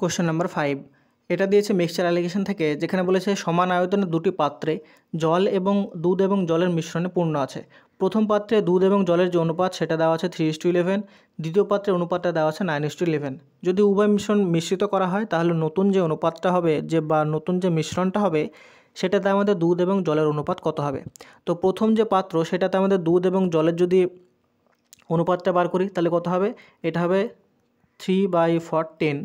Question number 5 এটা দিয়েছে mixture allegation থেকে, যেখানে বলেছে সমান আয়তনের দুটি পাত্রে জল এবং দুধ এবং জলের মিশ্রণে পূর্ণ আছে। প্রথম পাত্রে দুধ এবং জলের যে অনুপাত সেটা দেওয়া আছে 3:11, দ্বিতীয় পাত্রের অনুপাতটা দেওয়া আছে 9:11। যদি উভয় মিশ্রণ মিশ্রিত করা হয় তাহলে নতুন যে অনুপাতটা হবে নতুন যে মিশ্রণটা হবে সেটাতে আমাদের দুধ এবং জলের অনুপাত কত হবে। তো প্রথম যে পাত্র সেটাতে আমাদের দুধ এবং জলের যদি অনুপাতটা বার করি তাহলে কত হবে, এটা হবে 3/14,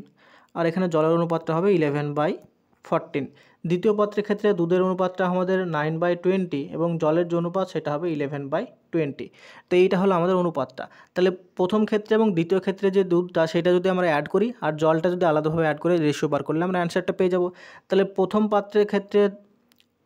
আর এখানে জলের অনুপাতটা হবে 11/14। দ্বিতীয় পাত্রের ক্ষেত্রে দুধের অনুপাতটা আমাদের 9/20 এবং জলের যে অনুপাত সেটা হবে 11/20। তো এইটা হলো আমাদের অনুপাতটা। তাহলে প্রথম ক্ষেত্রে এবং দ্বিতীয় ক্ষেত্রে যে দুধটা সেটা যদি আমরা অ্যাড করি আর জলটা যদি আলাদাভাবে অ্যাড করে রেশিও বার করলে আমরা অ্যান্সারটা পেয়ে যাব। তাহলে প্রথম পাত্রের ক্ষেত্রে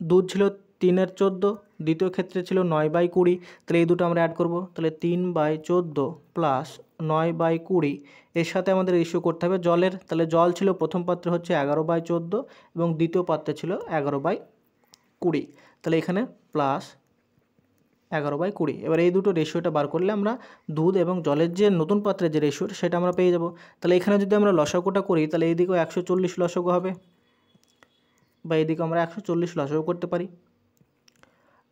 দুধ ছিল 3/14, দ্বিতীয় ক্ষেত্রে ছিল 9/20। তাহলে এই দুটো আমরা অ্যাড করব, তাহলে 3/14 প্লাস 9/20, এর সাথে আমাদের রেশিও করতে হবে জলের। তাহলে জল ছিল প্রথম পাত্রে হচ্ছে 11/14 এবং দ্বিতীয় পাত্রে ছিল 11/20। তাহলে এখানে প্লাস 11/20। এবার এই দুটো রেশিওটা বার করলে আমরা দুধ এবং জলের যে নতুন পাত্রের যে রেশিও সেটা আমরা পেয়ে যাব। তাহলে এখানে যদি আমরা লসাগুটা করি তাহলে এইদিকেও 140 লসাগু হবে, বা এইদিকে আমরা 140 লসাগু করতে পারি।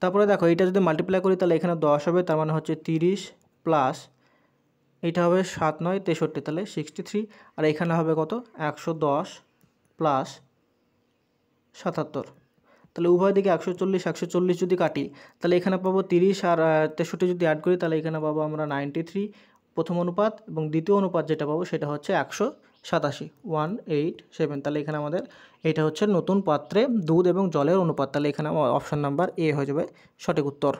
তারপরে দেখো এটা যদি মাল্টিপ্লাই করি তাহলে এখানে 10 হবে, তার মানে হচ্ছে 30 প্লাস এইটা হবে 7 9 63, তাহলে 63, আর এখানে হবে কত 110 প্লাস 77। তাহলে উভয় দিকে 140 140 যদি কাটি তাহলে এখানে পাবো 30, আর 63 যদি অ্যাড করি তাহলে এখানে পাবো আমরা 93 প্রথম অনুপাত, এবং দ্বিতীয় অনুপাত যেটা পাবো সেটা হচ্ছে 187 187। তাহলে এখানে আমাদের এটা হচ্ছে নতুন পাত্রে দুধ এবং জলের অনুপাত। তাহলে এখানে অপশান নাম্বার এ হয়ে যাবে সঠিক উত্তর।